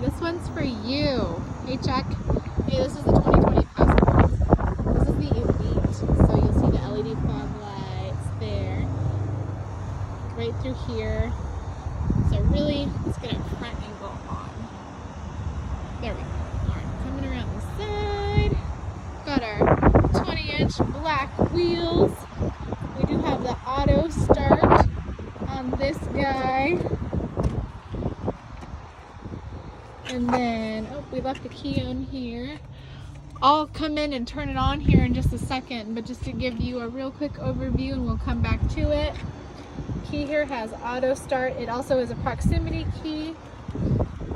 This one's for you. Hey, check. Hey, this is the 2020 Passport. This is the Elite. So you'll see the LED fog lights there. Right through here. So really, let's get our front angle on. There we go. Alright, coming around the side. Got our 20-inch black wheels. We do have the auto start on this guy. And then, oh, we left the key on here. I'll come in and turn it on here in just a second, but just to give you a real quick overview and we'll come back to it. Key here has auto start. It also is a proximity key.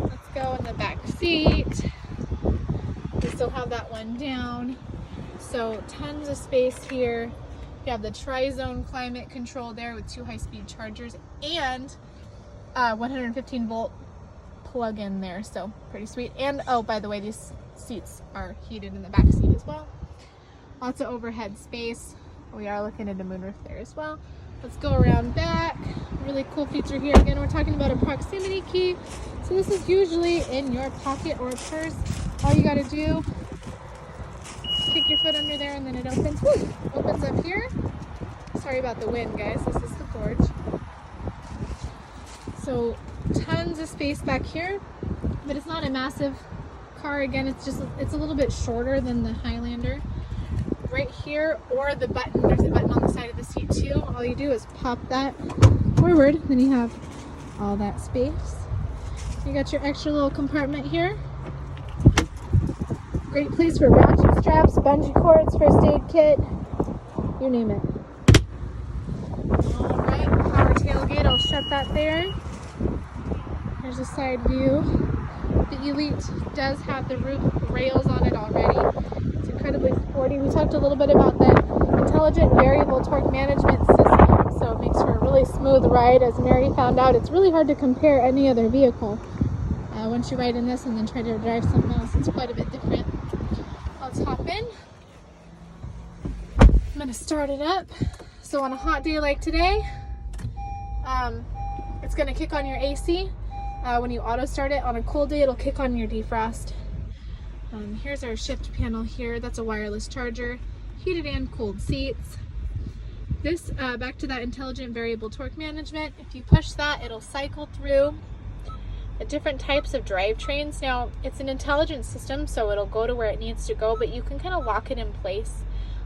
Let's go in the back seat. We still have that one down. So tons of space here. You have the tri-zone climate control there with 2 high-speed chargers and 115 volt plug in there, so pretty sweet. And oh, by the way, these seats are heated in the back seat as well. Lots of overhead space. We are looking at a moonroof there as well. Let's go around back. Really cool feature here. Again, we're talking about a proximity key. So this is usually in your pocket or purse. All you got to do, kick your foot under there and then it opens. Woo! Opens up here. Sorry about the wind, guys. This is the porch. So tons of space back here, but it's not a massive car. Again, it's a little bit shorter than the Highlander. Right here, or the button, there's a button on the side of the seat too. All you do is pop that forward, then you have all that space. You got your extra little compartment here. Great place for ratchet straps, bungee cords, first aid kit, you name it. All right, power tailgate, I'll shut that there. There's a side view. The Elite does have the roof rails on it already. It's incredibly sporty. We talked a little bit about the intelligent variable torque management system, so it makes for a really smooth ride. As Mary found out, it's really hard to compare any other vehicle. Once you ride in this and then try to drive something else, it's quite a bit different. Let's hop in. I'm going to start it up. So on a hot day like today, it's going to kick on your AC. When you auto start it. On a cold day, it'll kick on your defrost. Here's our shift panel here. That's a wireless charger, heated and cooled seats. This, back to that intelligent variable torque management. If you push that, it'll cycle through the different types of drivetrains. Now, it's an intelligent system, so it'll go to where it needs to go, but you can kind of lock it in place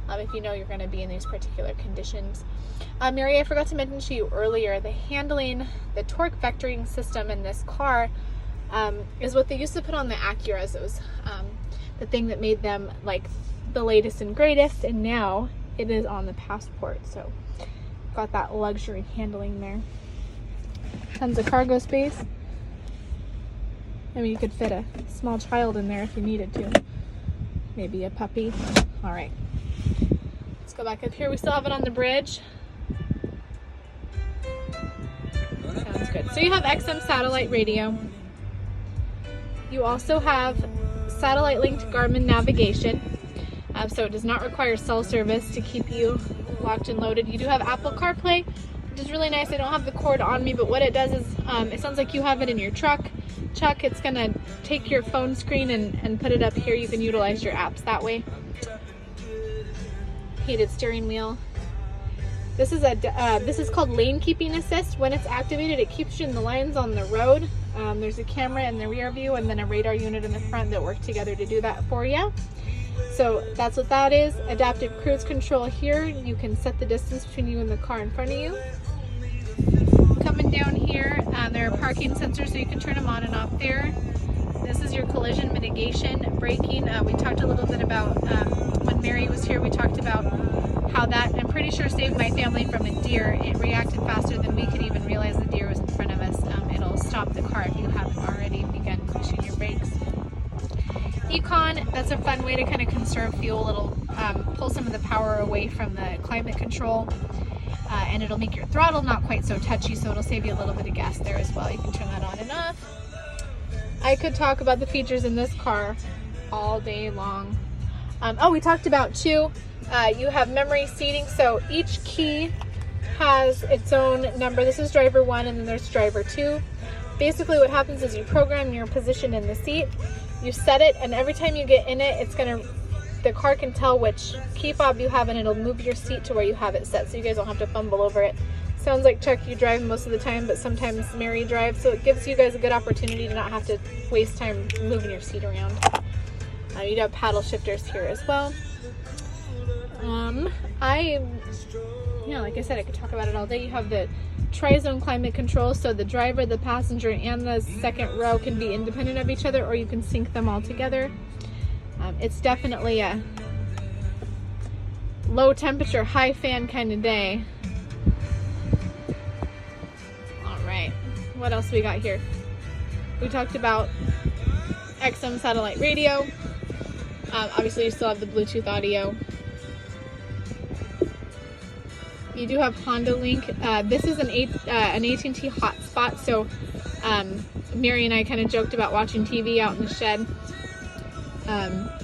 if you know you're going to be in these particular conditions. Mary, I forgot to mention to you earlier, the torque vectoring system in this car is what they used to put on the Acuras. It was the thing that made them like the latest and greatest, and now it is on the Passport. So got that luxury handling there. Tons of cargo space. I mean, you could fit a small child in there if you needed to. Maybe a puppy. All right. Let's go back up here. We still have it on the bridge. Sounds good. So you have XM satellite radio. You also have satellite linked Garmin navigation. So it does not require cell service to keep you locked and loaded. You do have Apple CarPlay, which is really nice. I don't have the cord on me, but what it does is it sounds like you have it in your truck. Chuck, it's gonna take your phone screen and put it up here. You can utilize your apps that way. Heated steering wheel. This is called lane keeping assist. When it's activated, it keeps you in the lines on the road. There's a camera in the rear view and then a radar unit in the front that work together to do that for you. So that's what that is. Adaptive cruise control here. You can set the distance between you and the car in front of you. Coming down here, there are parking sensors, so you can turn them on and off there. This is your collision mitigation braking. We talked a little bit about, when Mary was here, we talked about how that, I'm pretty sure, saved my family from a deer. It reacted faster than we could even realize the deer was in front of us. It'll stop the car if you haven't already begun pushing your brakes. Econ, that's a fun way to kind of conserve fuel. It'll pull some of the power away from the climate control. And it'll make your throttle not quite so touchy, so it'll save you a little bit of gas there as well. You can turn that on and off. I could talk about the features in this car all day long. We talked about too, you have memory seating, so each key has its own number. This is driver 1 and then there's driver 2. basically what happens is you program your position in the seat, you set it, and every time you get in it, the car can tell which key fob you have, and it'll move your seat to where you have it set, so you guys don't have to fumble over it. Sounds like, Chuck, you drive most of the time, but sometimes Mary drives, so it gives you guys a good opportunity to not have to waste time moving your seat around. You do have paddle shifters here as well. Like I said, I could talk about it all day. You have the tri-zone climate control, so the driver, the passenger, and the second row can be independent of each other, or you can sync them all together. It's definitely a low temperature, high fan kind of day. All right, what else we got here? We talked about XM satellite radio. Obviously, you still have the Bluetooth audio. You do have Honda Link. This is an AT&T hotspot, so Mary and I kind of joked about watching TV out in the shed.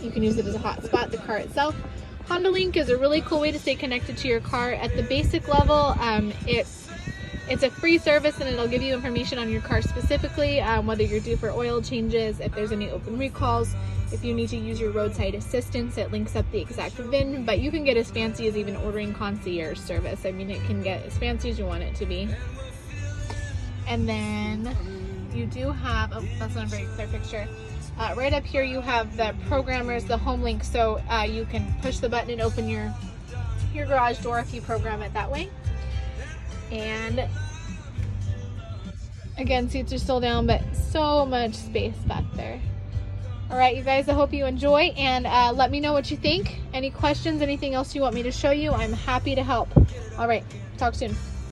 You can use it as a hotspot, the car itself. Honda Link is a really cool way to stay connected to your car. At the basic level, it's a free service, and it'll give you information on your car specifically, whether you're due for oil changes, if there's any open recalls, if you need to use your roadside assistance. It links up the exact VIN, but you can get as fancy as even ordering concierge service. I mean, it can get as fancy as you want it to be. And then you do have, oh, that's not a very clear picture. Right up here you have the programmers, the home link, so you can push the button and open your garage door if you program it that way. And again, seats are still down, but so much space back there. All right, you guys, I hope you enjoy, and let me know what you think. Any questions, anything else you want me to show you, I'm happy to help. All right, talk soon.